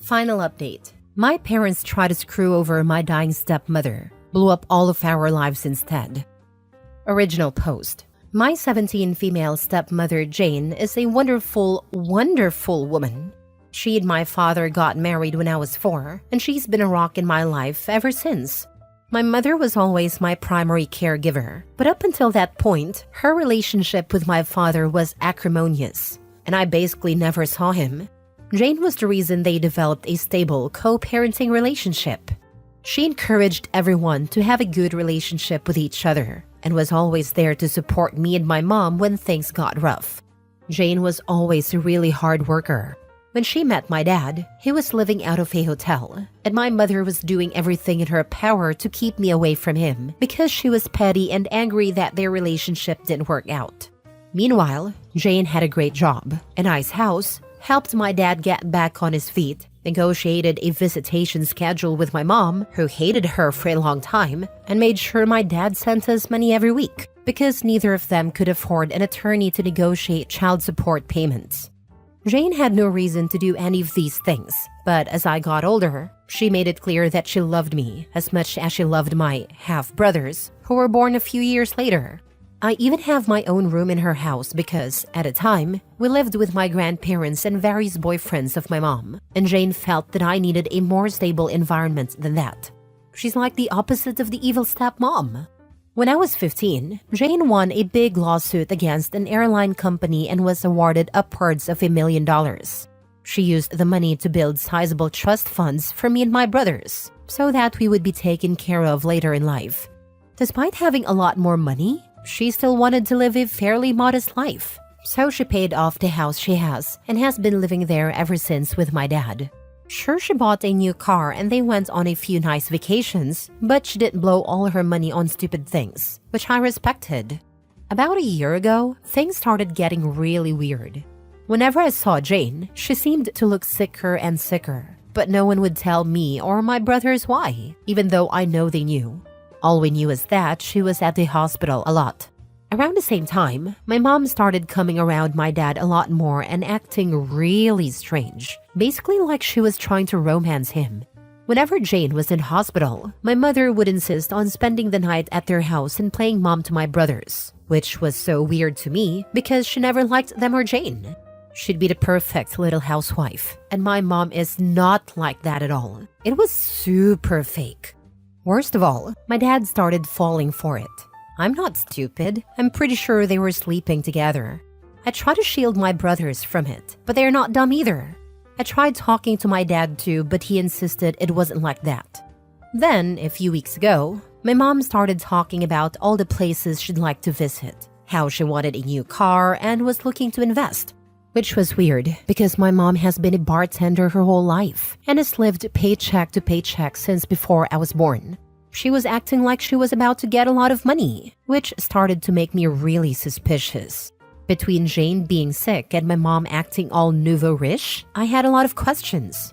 Final update. My parents tried to screw over my dying stepmother, blew up all of our lives instead. Original post. My 17 female stepmother Jane is a wonderful, wonderful woman. She and my father got married when I was 4, and she's been a rock in my life ever since. My mother was always my primary caregiver, but up until that point, her relationship with my father was acrimonious, and I basically never saw him. Jane was the reason they developed a stable co-parenting relationship. She encouraged everyone to have a good relationship with each other and was always there to support me and my mom when things got rough. Jane was always a really hard worker. When she met my dad, he was living out of a hotel, and my mother was doing everything in her power to keep me away from him because she was petty and angry that their relationship didn't work out. Meanwhile, Jane had a great job, a nice house, helped my dad get back on his feet, negotiated a visitation schedule with my mom, who hated her for a long time, and made sure my dad sent us money every week because neither of them could afford an attorney to negotiate child support payments. Jane had no reason to do any of these things, but as I got older, she made it clear that she loved me as much as she loved my half-brothers, who were born a few years later. I even have my own room in her house because, at a time, we lived with my grandparents and various boyfriends of my mom, and Jane felt that I needed a more stable environment than that. She's like the opposite of the evil stepmom. When I was 15, Jane won a big lawsuit against an airline company and was awarded upwards of $1 million. She used the money to build sizable trust funds for me and my brothers, so that we would be taken care of later in life. Despite having a lot more money, she still wanted to live a fairly modest life, so she paid off the house she has and has been living there ever since with my dad. Sure, she bought a new car and they went on a few nice vacations, but she didn't blow all her money on stupid things, which I respected. About a year ago, things started getting really weird. Whenever I saw Jane, she seemed to look sicker and sicker, but no one would tell me or my brothers why, even though I know they knew. All we knew is that she was at the hospital a lot. Around the same time, my mom started coming around my dad a lot more and acting really strange, basically like she was trying to romance him. Whenever Jane was in hospital, my mother would insist on spending the night at their house and playing mom to my brothers, which was so weird to me because she never liked them or Jane. She'd be the perfect little housewife, and my mom is not like that at all. It was super fake. Worst of all, my dad started falling for it. I'm not stupid. I'm pretty sure they were sleeping together. I tried to shield my brothers from it, but they're not dumb either. I tried talking to my dad too, but he insisted it wasn't like that. Then, a few weeks ago, my mom started talking about all the places she'd like to visit, how she wanted a new car and was looking to invest. Which was weird because my mom has been a bartender her whole life and has lived paycheck to paycheck since before I was born. She was acting like she was about to get a lot of money, which started to make me really suspicious. Between Jane being sick and my mom acting all nouveau-riche, I had a lot of questions.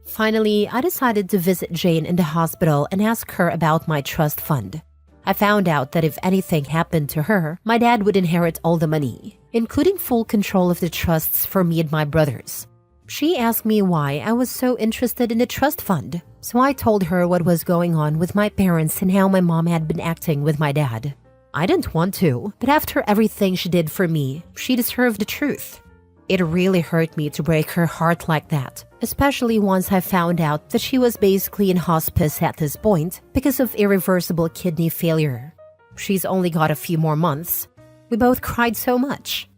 Finally, I decided to visit Jane in the hospital and ask her about my trust fund. I found out that if anything happened to her, my dad would inherit all the money, including full control of the trusts for me and my brothers. She asked me why I was so interested in the trust fund, so I told her what was going on with my parents and how my mom had been acting with my dad. I didn't want to, but after everything she did for me, she deserved the truth. It really hurt me to break her heart like that, especially once I found out that she was basically in hospice at this point because of irreversible kidney failure. She's only got a few more months. We both cried so much.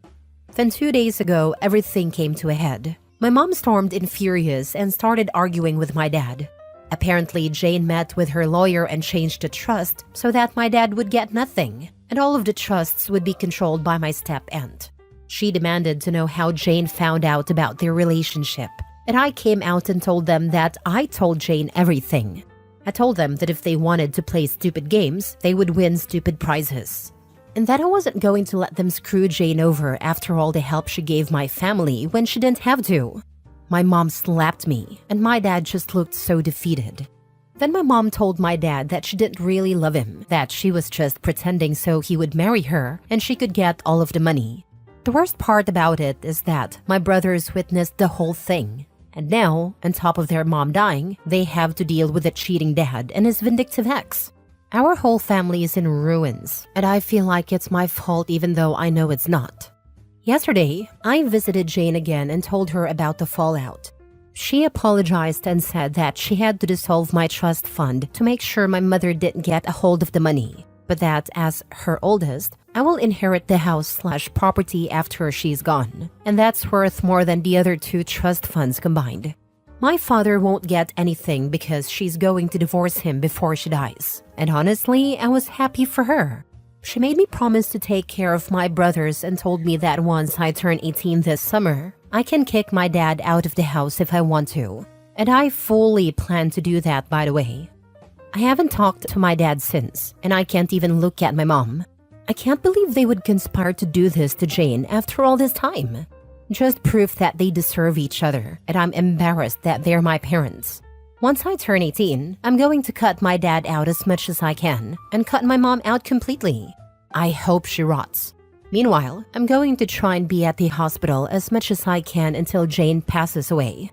Then 2 days ago, everything came to a head. My mom stormed in furious and started arguing with my dad. Apparently, Jane met with her lawyer and changed the trust so that my dad would get nothing, and all of the trusts would be controlled by my step-aunt. She demanded to know how Jane found out about their relationship, and I came out and told them that I told Jane everything. I told them that if they wanted to play stupid games, they would win stupid prizes. And that I wasn't going to let them screw Jane over after all the help she gave my family when she didn't have to. My mom slapped me, and my dad just looked so defeated. Then my mom told my dad that she didn't really love him, that she was just pretending so he would marry her and she could get all of the money. The worst part about it is that my brothers witnessed the whole thing. And now, on top of their mom dying, they have to deal with a cheating dad and his vindictive ex. Our whole family is in ruins, and I feel like it's my fault even though I know it's not. Yesterday, I visited Jane again and told her about the fallout. She apologized and said that she had to dissolve my trust fund to make sure my mother didn't get a hold of the money, but that as her oldest, I will inherit the house/property after she's gone, and that's worth more than the other 2 trust funds combined. My father won't get anything because she's going to divorce him before she dies, and honestly, I was happy for her. She made me promise to take care of my brothers and told me that once I turn 18 this summer, I can kick my dad out of the house if I want to, and I fully plan to do that, by the way. I haven't talked to my dad since, and I can't even look at my mom. I can't believe they would conspire to do this to Jane after all this time. Just proof that they deserve each other, and I'm embarrassed that they're my parents. Once I turn 18, I'm going to cut my dad out as much as I can and cut my mom out completely. I hope she rots. Meanwhile, I'm going to try and be at the hospital as much as I can until Jane passes away.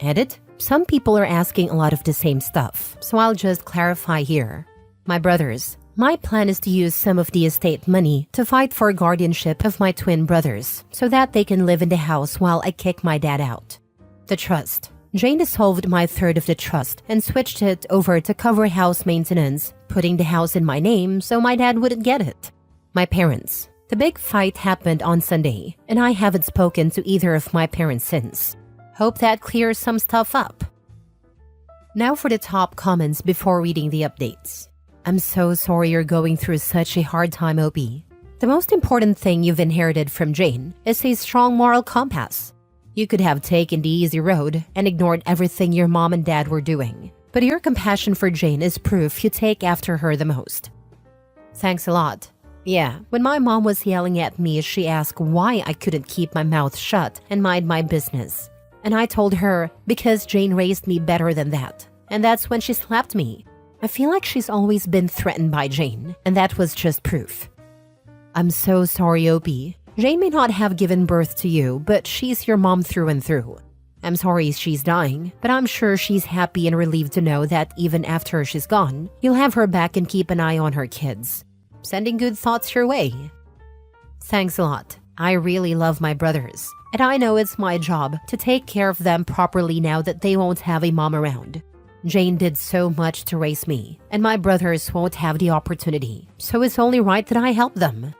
Edit: some people are asking a lot of the same stuff, so I'll just clarify here. My brothers, my plan is to use some of the estate money to fight for guardianship of my twin brothers so that they can live in the house while I kick my dad out. The trust. Jane dissolved my third of the trust and switched it over to cover house maintenance, putting the house in my name so my dad wouldn't get it. My parents. The big fight happened on Sunday, and I haven't spoken to either of my parents since. Hope that clears some stuff up. Now for the top comments before reading the updates. I'm so sorry you're going through such a hard time, OP. The most important thing you've inherited from Jane is a strong moral compass. You could have taken the easy road and ignored everything your mom and dad were doing, but your compassion for Jane is proof you take after her the most. Thanks a lot. Yeah, when my mom was yelling at me, she asked why I couldn't keep my mouth shut and mind my business. And I told her, because Jane raised me better than that. And that's when she slapped me. I feel like she's always been threatened by Jane, and that was just proof. I'm so sorry, OP. Jane may not have given birth to you, but she's your mom through and through. I'm sorry she's dying, but I'm sure she's happy and relieved to know that even after she's gone, you'll have her back and keep an eye on her kids. Sending good thoughts your way. Thanks a lot. I really love my brothers, and I know it's my job to take care of them properly now that they won't have a mom around. Jane did so much to raise me, and my brothers won't have the opportunity, so it's only right that I help them.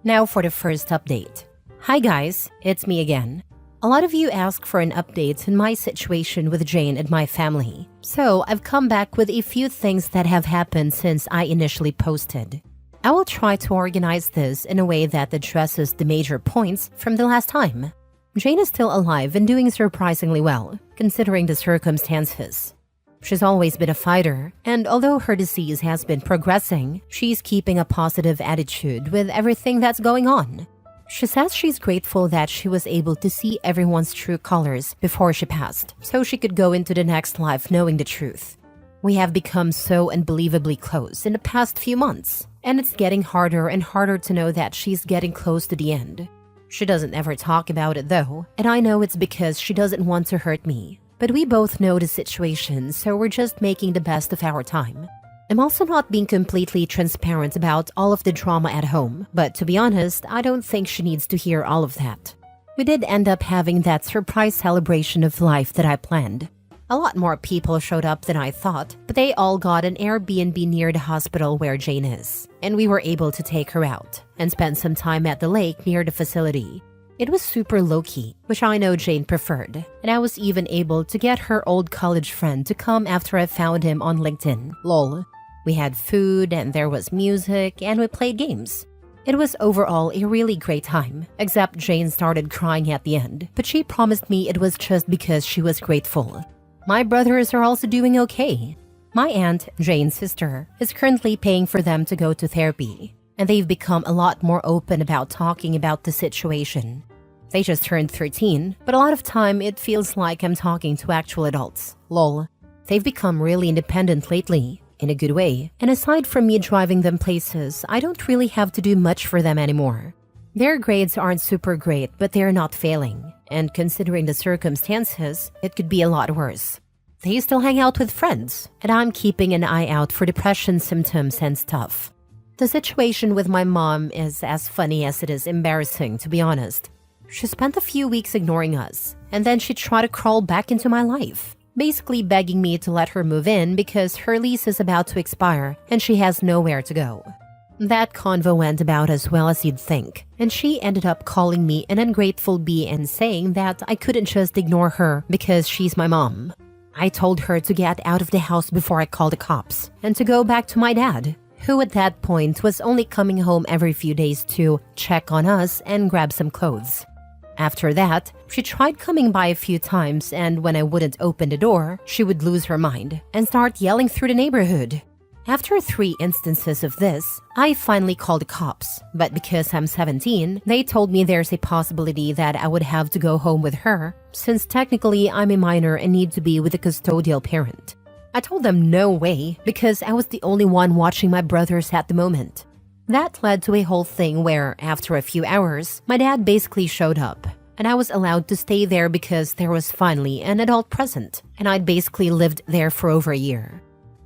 Now for the first update. Hi guys, it's me again. A lot of you asked for an update in my situation with Jane and my family, so I've come back with a few things that have happened since I initially posted. I will try to organize this in a way that addresses the major points from the last time. Jane is still alive and doing surprisingly well, considering the circumstances. She's always been a fighter, and although her disease has been progressing, she's keeping a positive attitude with everything that's going on. She says she's grateful that she was able to see everyone's true colors before she passed, so she could go into the next life knowing the truth. We have become so unbelievably close in the past few months, and it's getting harder and harder to know that she's getting close to the end. She doesn't ever talk about it though, and I know it's because she doesn't want to hurt me. But we both know the situation, so we're just making the best of our time. I'm also not being completely transparent about all of the drama at home, but to be honest, I don't think she needs to hear all of that. We did end up having that surprise celebration of life that I planned. A lot more people showed up than I thought, but they all got an Airbnb near the hospital where Jane is, and we were able to take her out and spend some time at the lake near the facility. It was super low-key, which I know Jane preferred, and I was even able to get her old college friend to come after I found him on LinkedIn, lol. We had food, and there was music, and we played games. It was overall a really great time, except Jane started crying at the end, but she promised me it was just because she was grateful. My brothers are also doing okay. My aunt, Jane's sister, is currently paying for them to go to therapy, and they've become a lot more open about talking about the situation. They just turned 13, but a lot of time it feels like I'm talking to actual adults, lol. They've become really independent lately, in a good way, and aside from me driving them places, I don't really have to do much for them anymore. Their grades aren't super great, but they're not failing. And considering the circumstances, it could be a lot worse. They still hang out with friends, and I'm keeping an eye out for depression symptoms and stuff. The situation with my mom is as funny as it is embarrassing, to be honest. She spent a few weeks ignoring us, and then she tried to crawl back into my life, basically begging me to let her move in because her lease is about to expire and she has nowhere to go. That convo went about as well as you'd think, and she ended up calling me an ungrateful bee and saying that I couldn't just ignore her because she's my mom. I told her to get out of the house before I called the cops, and to go back to my dad, who at that point was only coming home every few days to check on us and grab some clothes. After that, she tried coming by a few times, and when I wouldn't open the door, she would lose her mind and start yelling through the neighborhood. After 3 instances of this, I finally called the cops, but because I'm 17, they told me there's a possibility that I would have to go home with her, since technically I'm a minor and need to be with a custodial parent. I told them no way, because I was the only one watching my brothers at the moment. That led to a whole thing where, after a few hours, my dad basically showed up, and I was allowed to stay there because there was finally an adult present, and I'd basically lived there for over a year.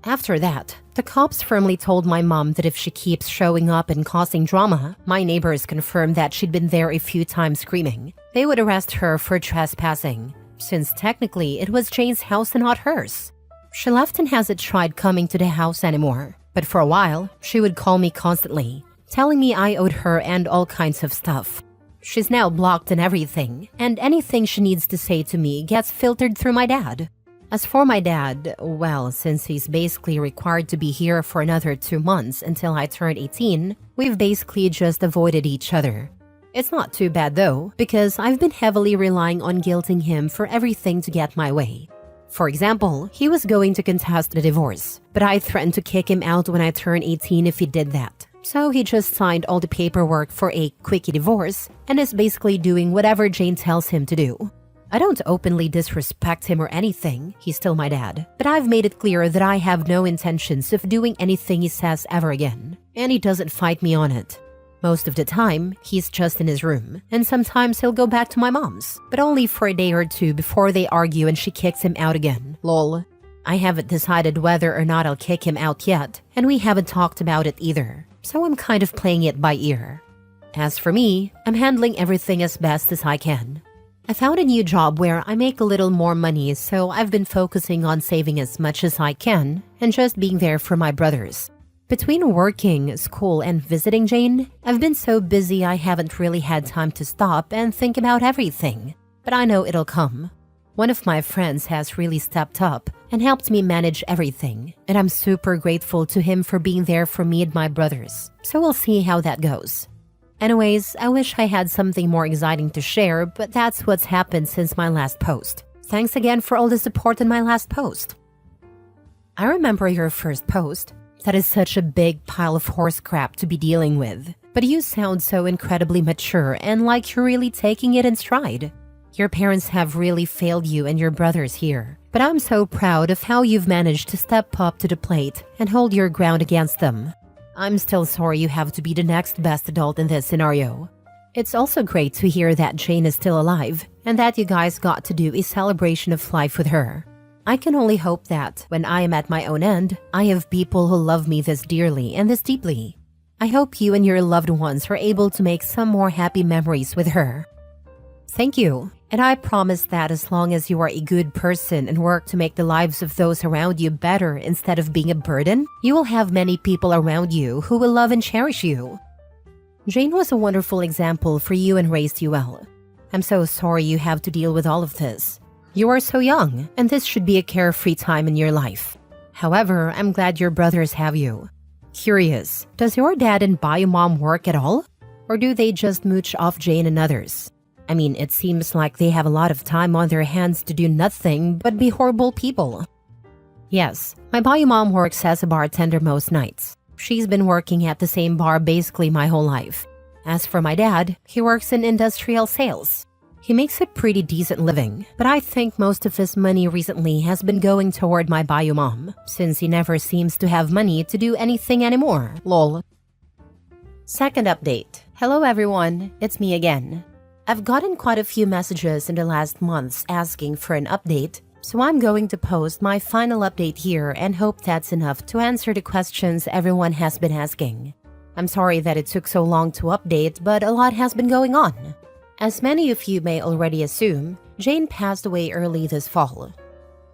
After that, the cops firmly told my mom that if she keeps showing up and causing drama, my neighbors confirmed that she'd been there a few times screaming. They would arrest her for trespassing, since technically it was Jane's house and not hers. She left and hasn't tried coming to the house anymore, but for a while, she would call me constantly, telling me I owed her and all kinds of stuff. She's now blocked and everything, and anything she needs to say to me gets filtered through my dad. As for my dad, well, since he's basically required to be here for another 2 months until I turn 18, we've basically just avoided each other. It's not too bad though, because I've been heavily relying on guilting him for everything to get my way. For example, he was going to contest the divorce, but I threatened to kick him out when I turned 18 if he did that. So he just signed all the paperwork for a quickie divorce and is basically doing whatever Jane tells him to do. I don't openly disrespect him or anything, he's still my dad, but I've made it clear that I have no intentions of doing anything he says ever again, and he doesn't fight me on it. Most of the time, he's just in his room, and sometimes he'll go back to my mom's, but only for a day or 2 before they argue and she kicks him out again. Lol. I haven't decided whether or not I'll kick him out yet, and we haven't talked about it either, so I'm kind of playing it by ear. As for me, I'm handling everything as best as I can. I found a new job where I make a little more money, so I've been focusing on saving as much as I can and just being there for my brothers. Between working, school, and visiting Jane, I've been so busy I haven't really had time to stop and think about everything, but I know it'll come. One of my friends has really stepped up and helped me manage everything, and I'm super grateful to him for being there for me and my brothers, so we'll see how that goes. Anyways, I wish I had something more exciting to share, but that's what's happened since my last post. Thanks again for all the support in my last post. I remember your first post. That is such a big pile of horse crap to be dealing with, but you sound so incredibly mature and like you're really taking it in stride. Your parents have really failed you and your brothers here, but I'm so proud of how you've managed to step up to the plate and hold your ground against them. I'm still sorry you have to be the next best adult in this scenario. It's also great to hear that Jane is still alive and that you guys got to do a celebration of life with her. I can only hope that, when I am at my own end, I have people who love me this dearly and this deeply. I hope you and your loved ones are able to make some more happy memories with her. Thank you, and I promise that as long as you are a good person and work to make the lives of those around you better instead of being a burden, you will have many people around you who will love and cherish you. Jane was a wonderful example for you and raised you well. I'm so sorry you have to deal with all of this. You are so young, and this should be a carefree time in your life. However, I'm glad your brothers have you. Curious, does your dad and bio mom work at all? Or do they just mooch off Jane and others? I mean, it seems like they have a lot of time on their hands to do nothing but be horrible people. Yes, my bio mom works as a bartender most nights. She's been working at the same bar basically my whole life. As for my dad, he works in industrial sales. He makes a pretty decent living, but I think most of his money recently has been going toward my bio mom, since he never seems to have money to do anything anymore, lol. Second update. Hello everyone, it's me again. I've gotten quite a few messages in the last months asking for an update, so I'm going to post my final update here and hope that's enough to answer the questions everyone has been asking. I'm sorry that it took so long to update, but a lot has been going on. As many of you may already assume, Jane passed away early this fall.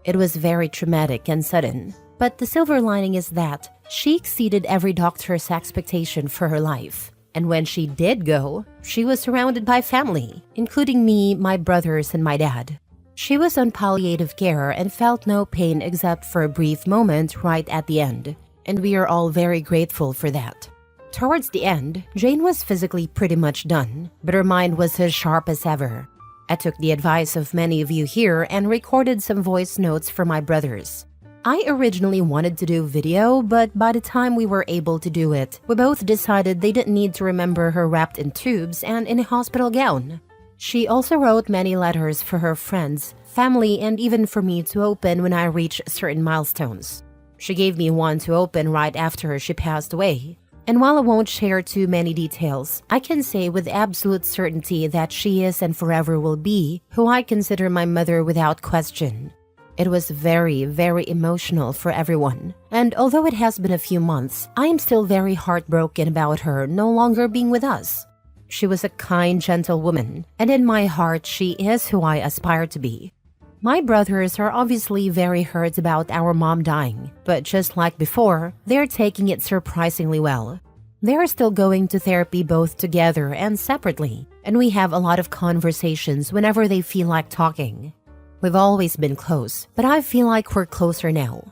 It was very traumatic and sudden, but the silver lining is that she exceeded every doctor's expectation for her life. And when she did go, she was surrounded by family, including me, my brothers, and my dad. She was on palliative care and felt no pain except for a brief moment right at the end, and we are all very grateful for that. Towards the end, Jane was physically pretty much done, but her mind was as sharp as ever. I took the advice of many of you here and recorded some voice notes for my brothers. I originally wanted to do video, but by the time we were able to do it, we both decided they didn't need to remember her wrapped in tubes and in a hospital gown. She also wrote many letters for her friends, family, and even for me to open when I reached certain milestones. She gave me one to open right after she passed away. And while I won't share too many details, I can say with absolute certainty that she is and forever will be who I consider my mother without question. It was very, very emotional for everyone, and although it has been a few months, I am still very heartbroken about her no longer being with us. She was a kind, gentle woman, and in my heart, she is who I aspire to be. My brothers are obviously very hurt about our mom dying, but just like before, they're taking it surprisingly well. They're still going to therapy both together and separately, and we have a lot of conversations whenever they feel like talking. We've always been close, but I feel like we're closer now.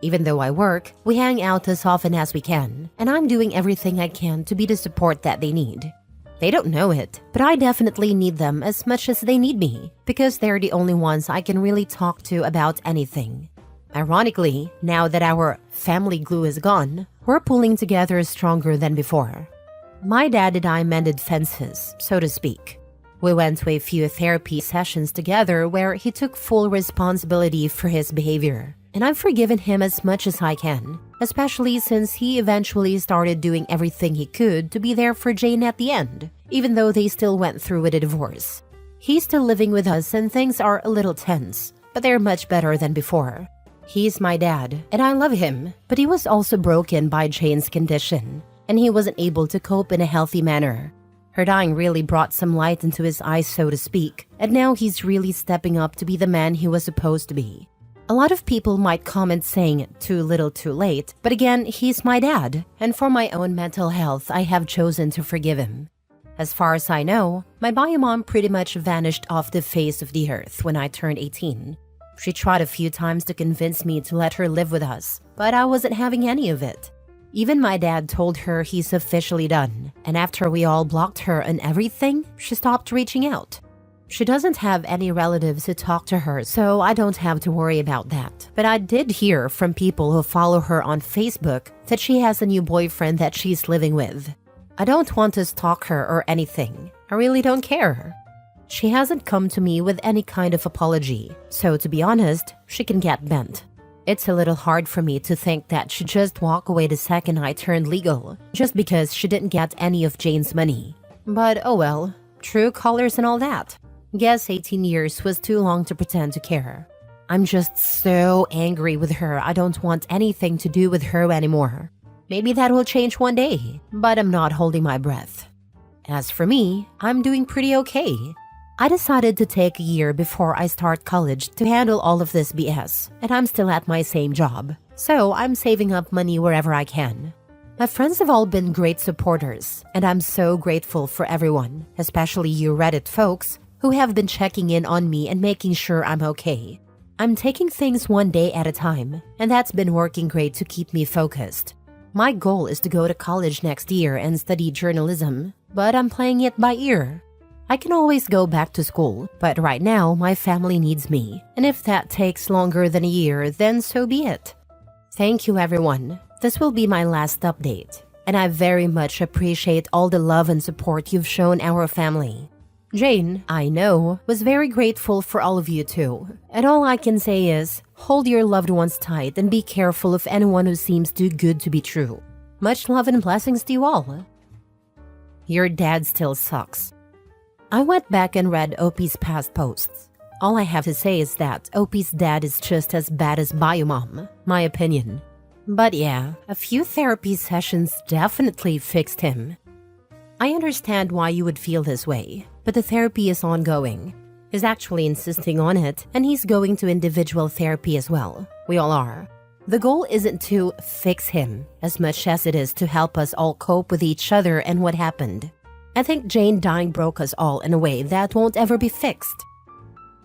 Even though I work, we hang out as often as we can, and I'm doing everything I can to be the support that they need. They don't know it, but I definitely need them as much as they need me, because they're the only ones I can really talk to about anything. Ironically, now that our family glue is gone, we're pulling together stronger than before. My dad and I mended fences, so to speak. We went to a few therapy sessions together where he took full responsibility for his behavior, and I've forgiven him as much as I can, especially since he eventually started doing everything he could to be there for Jane at the end, even though they still went through with a divorce. He's still living with us and things are a little tense, but they're much better than before. He's my dad, and I love him, but he was also broken by Jane's condition, and he wasn't able to cope in a healthy manner. Her dying really brought some light into his eyes, so to speak, and now he's really stepping up to be the man he was supposed to be. A lot of people might comment saying too little too late, but again, he's my dad, and for my own mental health, I have chosen to forgive him. As far as I know, my bio mom pretty much vanished off the face of the earth when I turned 18. She tried a few times to convince me to let her live with us, but I wasn't having any of it. Even my dad told her he's officially done, and after we all blocked her on everything, she stopped reaching out. She doesn't have any relatives who talk to her, so I don't have to worry about that. But I did hear from people who follow her on Facebook that she has a new boyfriend that she's living with. I don't want to stalk her or anything. I really don't care. She hasn't come to me with any kind of apology, so to be honest, she can get bent. It's a little hard for me to think that she'd just walk away the second I turned legal, just because she didn't get any of Jane's money. But oh well, true colors and all that. Guess 18 years was too long to pretend to care. I'm just so angry with her, I don't want anything to do with her anymore. Maybe that will change one day, but I'm not holding my breath. As for me, I'm doing pretty okay. I decided to take a year before I start college to handle all of this BS, and I'm still at my same job, so I'm saving up money wherever I can. My friends have all been great supporters, and I'm so grateful for everyone, especially you Reddit folks, who have been checking in on me and making sure I'm okay. I'm taking things one day at a time, and that's been working great to keep me focused. My goal is to go to college next year and study journalism, but I'm playing it by ear. I can always go back to school, but right now my family needs me, and if that takes longer than a year, then so be it. Thank you everyone. This will be my last update, and I very much appreciate all the love and support you've shown our family. Jane, I know, was very grateful for all of you too, and all I can say is, hold your loved ones tight and be careful of anyone who seems too good to be true. Much love and blessings to you all. Your dad still sucks. I went back and read OP's past posts. All I have to say is that OP's dad is just as bad as Bio Mom, my opinion. But yeah, a few therapy sessions definitely fixed him. I understand why you would feel this way, but the therapy is ongoing. He's actually insisting on it, and he's going to individual therapy as well. We all are. The goal isn't to fix him as much as it is to help us all cope with each other and what happened. I think Jane dying broke us all in a way that won't ever be fixed.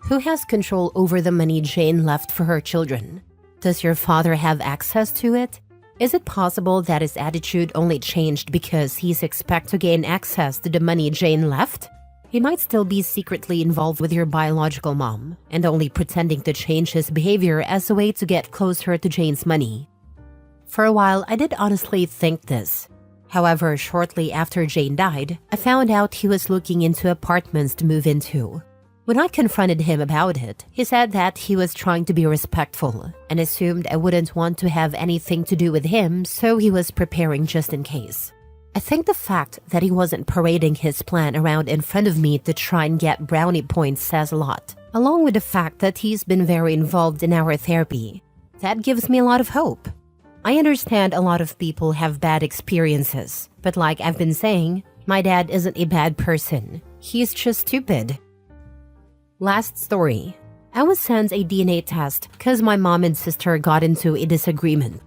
Who has control over the money Jane left for her children? Does your father have access to it? Is it possible that his attitude only changed because he's expected to gain access to the money Jane left? He might still be secretly involved with your biological mom and only pretending to change his behavior as a way to get closer to Jane's money. For a while, I did honestly think this. However, shortly after Jane died, I found out he was looking into apartments to move into. When I confronted him about it, he said that he was trying to be respectful and assumed I wouldn't want to have anything to do with him, so he was preparing just in case. I think the fact that he wasn't parading his plan around in front of me to try and get brownie points says a lot, along with the fact that he's been very involved in our therapy. That gives me a lot of hope. I understand a lot of people have bad experiences, but like I've been saying, my dad isn't a bad person. He's just stupid. Last story. I was sent a DNA test because my mom and sister got into a disagreement.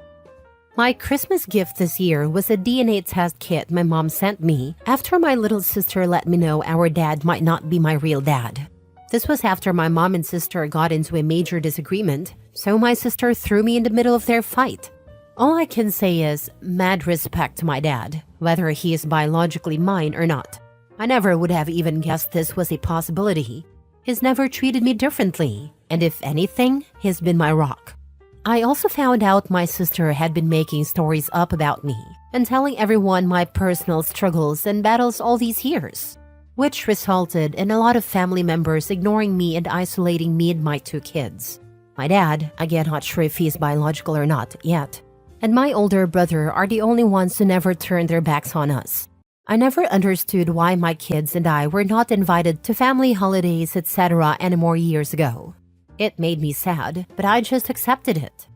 My Christmas gift this year was a DNA test kit my mom sent me after my little sister let me know our dad might not be my real dad. This was after my mom and sister got into a major disagreement, so my sister threw me in the middle of their fight. All I can say is mad respect to my dad, whether he is biologically mine or not. I never would have even guessed this was a possibility. He's never treated me differently, and if anything, he's been my rock. I also found out my sister had been making stories up about me and telling everyone my personal struggles and battles all these years, which resulted in a lot of family members ignoring me and isolating me and my 2 kids. My dad, again not sure if he's biological or not yet, and my older brother are the only ones who never turned their backs on us. I never understood why my kids and I were not invited to family holidays, etc. any more years ago. It made me sad, but I just accepted it.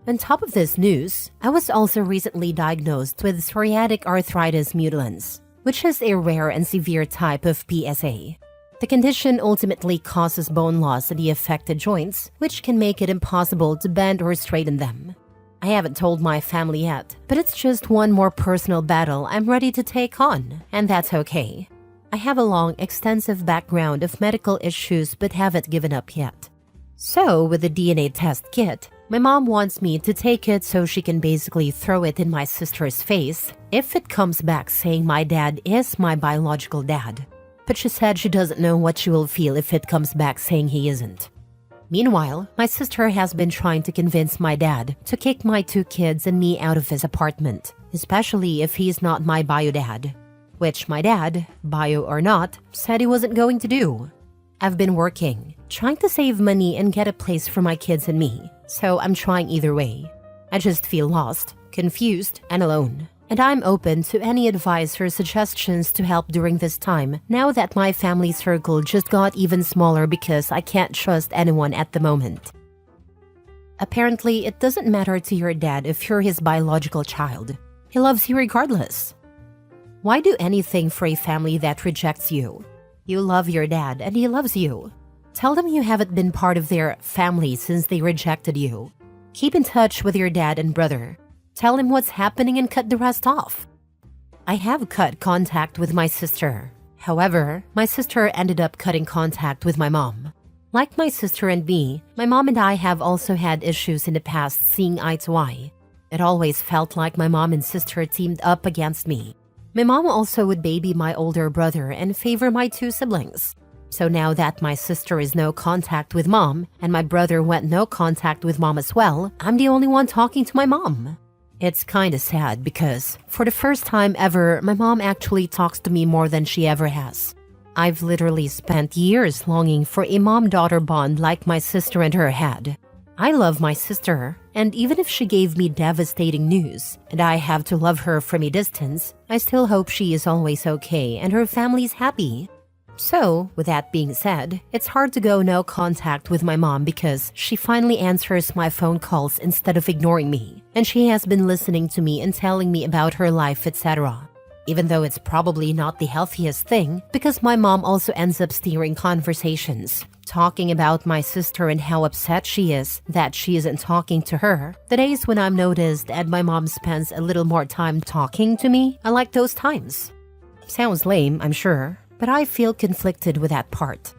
On top of this news, I was also recently diagnosed with psoriatic arthritis mutilans, which is a rare and severe type of PSA. The condition ultimately causes bone loss in the affected joints, which can make it impossible to bend or straighten them. I haven't told my family yet, but it's just one more personal battle I'm ready to take on, and that's okay. I have a long, extensive background of medical issues but haven't given up yet. So, with the DNA test kit, my mom wants me to take it so she can basically throw it in my sister's face if it comes back saying my dad is my biological dad. But she said she doesn't know what she will feel if it comes back saying he isn't. Meanwhile, my sister has been trying to convince my dad to kick my 2 kids and me out of his apartment, especially if he's not my bio dad, which my dad, bio or not, said he wasn't going to do. I've been working, trying to save money and get a place for my kids and me, so I'm trying either way. I just feel lost, confused, and alone. And I'm open to any advice or suggestions to help during this time, now that my family circle just got even smaller because I can't trust anyone at the moment. Apparently, it doesn't matter to your dad if you're his biological child. He loves you regardless. Why do anything for a family that rejects you? You love your dad and he loves you. Tell them you haven't been part of their family since they rejected you. Keep in touch with your dad and brother. Tell him what's happening and cut the rest off. I have cut contact with my sister. However, my sister ended up cutting contact with my mom. Like my sister and me, my mom and I have also had issues in the past seeing eye to eye. It always felt like my mom and sister teamed up against me. My mom also would baby my older brother and favor my 2 siblings. So now that my sister is no contact with mom and my brother went no contact with mom as well, I'm the only one talking to my mom. It's kinda sad because, for the first time ever, my mom actually talks to me more than she ever has. I've literally spent years longing for a mom-daughter bond like my sister and her had. I love my sister, and even if she gave me devastating news and I have to love her from a distance, I still hope she is always okay and her family's happy. So, with that being said, it's hard to go no contact with my mom because she finally answers my phone calls instead of ignoring me, and she has been listening to me and telling me about her life, etc. Even though it's probably not the healthiest thing, because my mom also ends up steering conversations, talking about my sister and how upset she is that she isn't talking to her. The days when I'm noticed and my mom spends a little more time talking to me, I like those times. Sounds lame, I'm sure, but I feel conflicted with that part.